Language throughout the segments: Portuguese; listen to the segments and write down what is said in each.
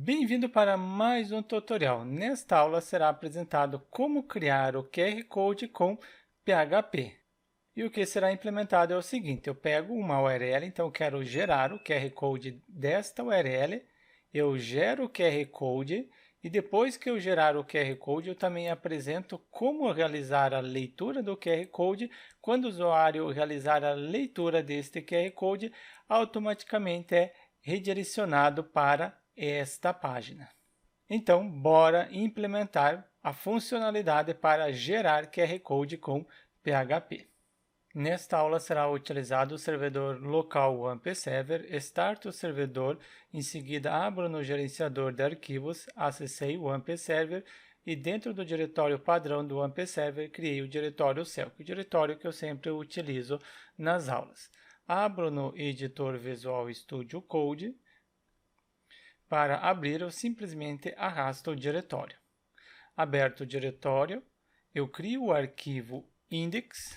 Bem-vindo para mais um tutorial. Nesta aula será apresentado como criar o QR Code com PHP. E o que será implementado é o seguinte, eu pego uma URL, então eu quero gerar o QR Code desta URL, eu gero o QR Code e depois que eu gerar o QR Code, eu também apresento como realizar a leitura do QR Code. Quando o usuário realizar a leitura deste QR Code, automaticamente é redirecionado para esta página. Então, bora implementar a funcionalidade para gerar QR Code com PHP. Nesta aula será utilizado o servidor local WAMP Server, start o servidor, em seguida abro no gerenciador de arquivos, acessei o WAMP Server e dentro do diretório padrão do WAMP Server criei o diretório Celk, o diretório que eu sempre utilizo nas aulas. Abro no editor Visual Studio Code. Para abrir, eu simplesmente arrasto o diretório. Aberto o diretório, eu crio o arquivo index,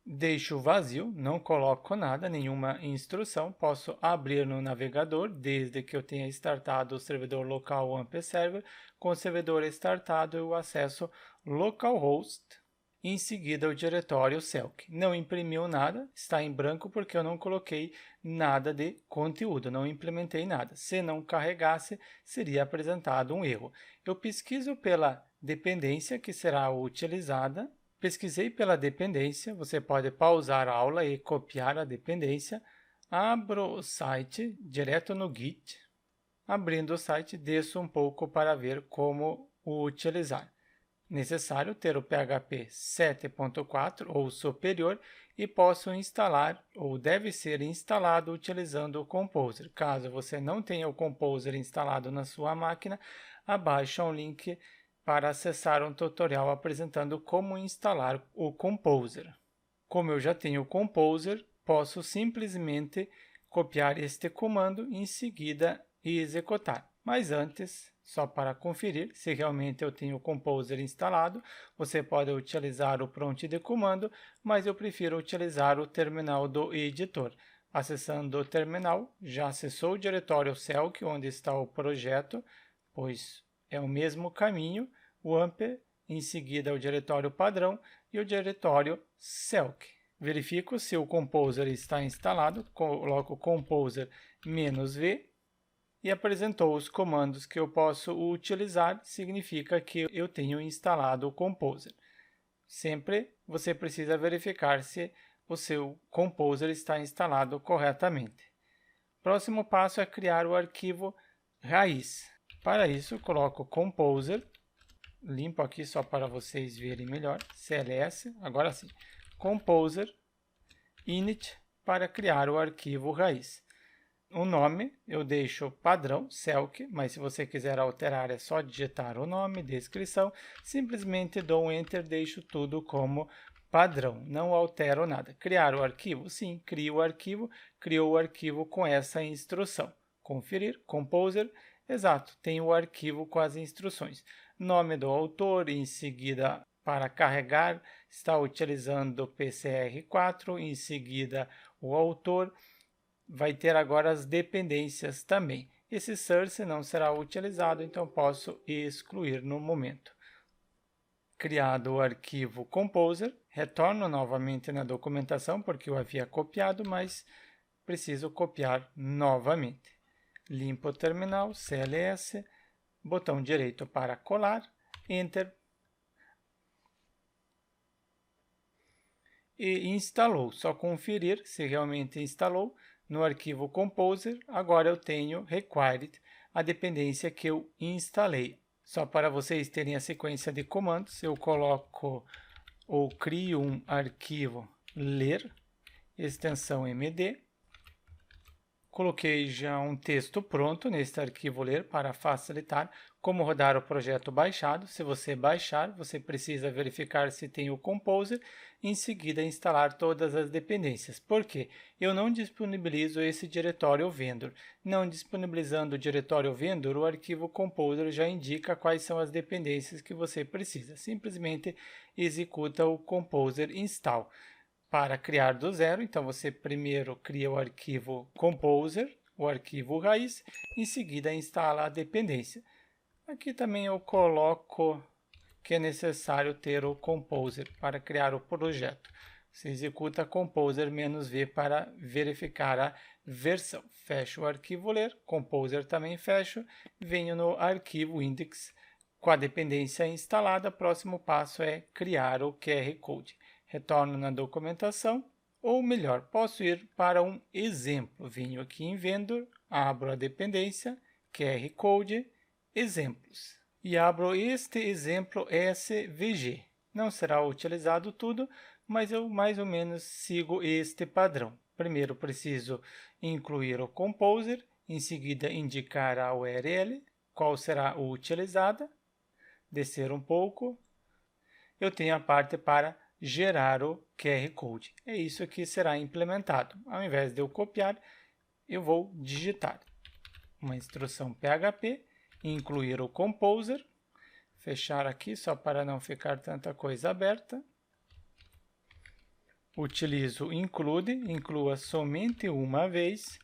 deixo vazio, não coloco nada, nenhuma instrução. Posso abrir no navegador, desde que eu tenha startado o servidor local WAMP Server. Com o servidor startado, eu acesso localhost. Em seguida, o diretório Celk. Não imprimiu nada, está em branco porque eu não coloquei nada de conteúdo, não implementei nada. Se não carregasse, seria apresentado um erro. Eu pesquiso pela dependência que será utilizada. Pesquisei pela dependência, você pode pausar a aula e copiar a dependência. Abro o site direto no Git. Abrindo o site, desço um pouco para ver como o utilizar. Necessário ter o PHP 7.4 ou superior e posso instalar ou deve ser instalado utilizando o Composer. Caso você não tenha o Composer instalado na sua máquina, abaixa um link para acessar um tutorial apresentando como instalar o Composer. Como eu já tenho o Composer, posso simplesmente copiar este comando e em seguida executar. Mas antes, só para conferir se realmente eu tenho o Composer instalado, você pode utilizar o prompt de comando, mas eu prefiro utilizar o terminal do editor. Acessando o terminal, já acessou o diretório Celk, onde está o projeto, pois é o mesmo caminho, o AMP, em seguida o diretório padrão e o diretório Celk. Verifico se o Composer está instalado, coloco Composer "-v", e apresentou os comandos que eu posso utilizar, significa que eu tenho instalado o Composer. Sempre você precisa verificar se o seu Composer está instalado corretamente. Próximo passo é criar o arquivo raiz. Para isso, coloco Composer, limpo aqui só para vocês verem melhor, cls, agora sim, Composer, init, para criar o arquivo raiz. O nome eu deixo padrão, Celk, mas se você quiser alterar é só digitar o nome, descrição, simplesmente dou um Enter, deixo tudo como padrão, não altero nada. Criar o arquivo? Sim, crio o arquivo, criou o arquivo com essa instrução. Conferir, Composer, exato, tem o arquivo com as instruções. Nome do autor, em seguida para carregar, está utilizando PCR4, em seguida o autor, vai ter agora as dependências também. Esse source não será utilizado, então posso excluir no momento. Criado o arquivo Composer, retorno novamente na documentação, porque eu havia copiado, mas preciso copiar novamente. Limpo o terminal, CLS, botão direito para colar, Enter. E instalou. Só conferir se realmente instalou. No arquivo Composer, agora eu tenho required, a dependência que eu instalei. Só para vocês terem a sequência de comandos, eu coloco ou crio um arquivo ler, extensão md. Coloquei já um texto pronto neste arquivo ler para facilitar como rodar o projeto baixado. Se você baixar, você precisa verificar se tem o Composer e em seguida instalar todas as dependências. Por quê? Eu não disponibilizo esse diretório vendor. Não disponibilizando o diretório vendor, o arquivo Composer já indica quais são as dependências que você precisa. Simplesmente executa o Composer install. Para criar do zero, então você primeiro cria o arquivo Composer, o arquivo raiz, em seguida instala a dependência. Aqui também eu coloco que é necessário ter o Composer para criar o projeto. Você executa Composer-V para verificar a versão. Fecho o arquivo ler, Composer também fecho, venho no arquivo index com a dependência instalada. Próximo passo é criar o QR Code. Retorno na documentação, ou melhor, posso ir para um exemplo. Venho aqui em Vendor, abro a dependência, QR Code, exemplos. E abro este exemplo SVG. Não será utilizado tudo, mas eu mais ou menos sigo este padrão. Primeiro preciso incluir o Composer, em seguida indicar a URL, qual será utilizada, descer um pouco. Eu tenho a parte para gerar o QR Code. É isso que será implementado. Ao invés de eu copiar, eu vou digitar uma instrução PHP, incluir o Composer, fechar aqui só para não ficar tanta coisa aberta. Utilizo include, inclua somente uma vez.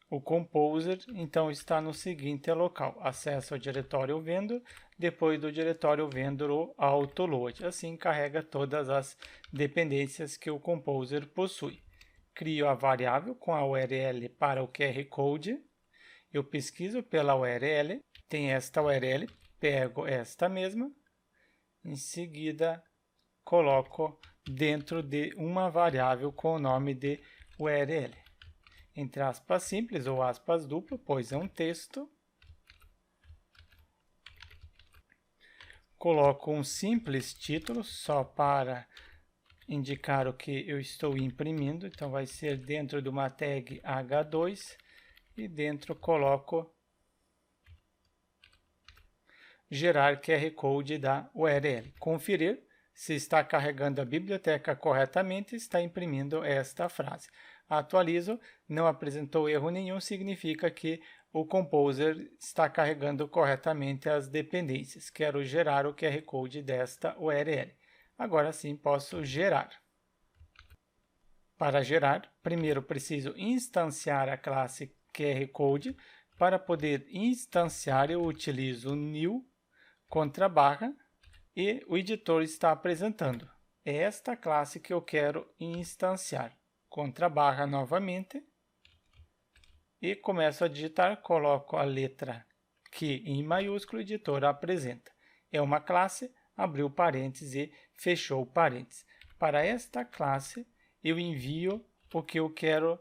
O Composer, então, está no seguinte local: acesso ao diretório vendor, depois do diretório vendor o autoload. Assim carrega todas as dependências que o Composer possui. Crio a variável com a URL para o QR Code. Eu pesquiso pela URL, tem esta URL, pego esta mesma, em seguida coloco dentro de uma variável com o nome de URL. Entre aspas simples ou aspas duplo, pois é um texto. Coloco um simples título só para indicar o que eu estou imprimindo. Então vai ser dentro de uma tag H2 e dentro coloco gerar QR Code da URL. Conferir se está carregando a biblioteca corretamente, está imprimindo esta frase. Atualizo, não apresentou erro nenhum, significa que o Composer está carregando corretamente as dependências. Quero gerar o QR Code desta URL. Agora sim posso gerar. Para gerar, primeiro preciso instanciar a classe QR Code. Para poder instanciar, eu utilizo new contra barra e o editor está apresentando. É esta classe que eu quero instanciar. Contra barra novamente e começo a digitar, coloco a letra Q em maiúsculo, o editor apresenta. É uma classe, abriu parênteses e fechou parênteses. Para esta classe, eu envio o que eu quero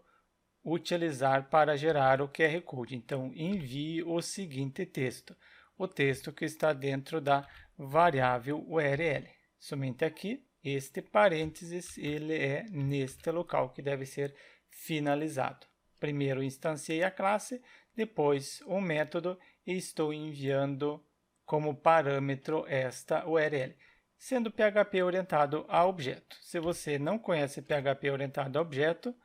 utilizar para gerar o QR Code. Então, envie o seguinte texto. O texto que está dentro da variável URL. Somente aqui, este parênteses, ele é neste local que deve ser finalizado. Primeiro instanciei a classe, depois o método e estou enviando como parâmetro esta URL, sendo PHP orientado a objeto. Se você não conhece PHP orientado a objeto,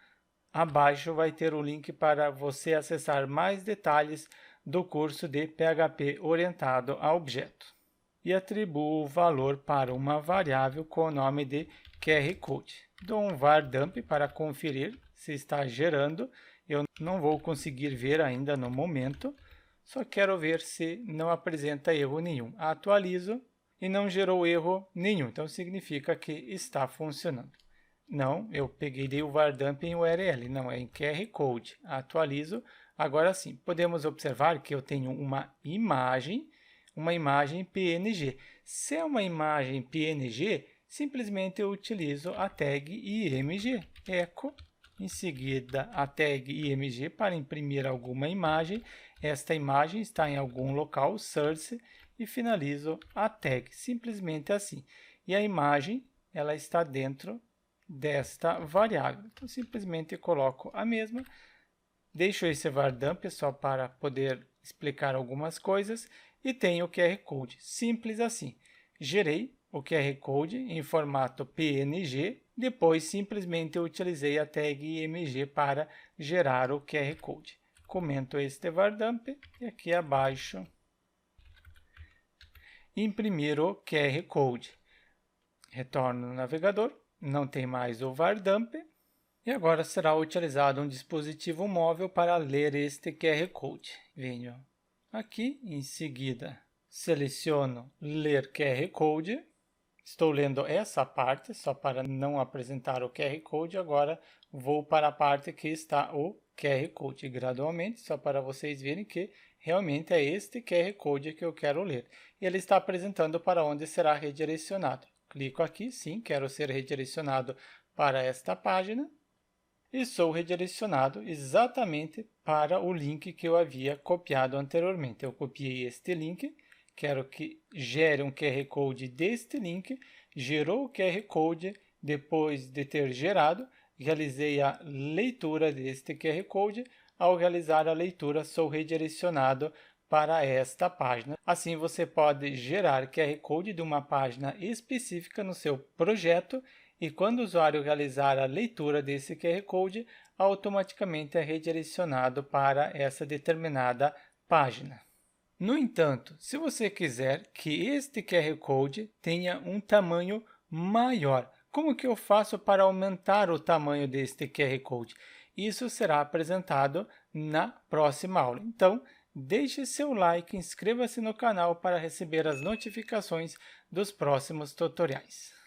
abaixo vai ter o link para você acessar mais detalhes do curso de PHP orientado a objeto. E atribuo o valor para uma variável com o nome de QR Code. Dou um var dump para conferir se está gerando. Eu não vou conseguir ver ainda no momento, só quero ver se não apresenta erro nenhum. Atualizo e não gerou erro nenhum, então significa que está funcionando. Não, eu peguei dei o var dump em URL, não é em QR Code. Atualizo. Agora sim, podemos observar que eu tenho uma imagem PNG. Se é uma imagem PNG, simplesmente eu utilizo a tag img, echo, em seguida a tag img para imprimir alguma imagem. Esta imagem está em algum local, source, e finalizo a tag, simplesmente assim. E a imagem, ela está dentro desta variável. Então, simplesmente coloco a mesma, deixo esse var dump só para poder explicar algumas coisas e tenho o QR Code. Simples assim. Gerei o QR Code em formato PNG, depois simplesmente utilizei a tag img para gerar o QR Code. Comento este var dump e aqui abaixo imprimir o QR Code. Retorno no navegador, não tem mais o var dump. E agora será utilizado um dispositivo móvel para ler este QR Code. Venho aqui, em seguida seleciono Ler QR Code. Estou lendo essa parte, só para não apresentar o QR Code. Agora vou para a parte que está o QR Code gradualmente, só para vocês verem que realmente é este QR Code que eu quero ler. E ele está apresentando para onde será redirecionado. Clico aqui, sim, quero ser redirecionado para esta página. E sou redirecionado exatamente para o link que eu havia copiado anteriormente. Eu copiei este link, quero que gere um QR Code deste link, gerou o QR Code, depois de ter gerado, realizei a leitura deste QR Code. Ao realizar a leitura, sou redirecionado para esta página. Assim, você pode gerar QR Code de uma página específica no seu projeto e quando o usuário realizar a leitura desse QR Code, automaticamente é redirecionado para essa determinada página. No entanto, se você quiser que este QR Code tenha um tamanho maior, como que eu faço para aumentar o tamanho deste QR Code? Isso será apresentado na próxima aula. Então, deixe seu like, inscreva-se no canal para receber as notificações dos próximos tutoriais.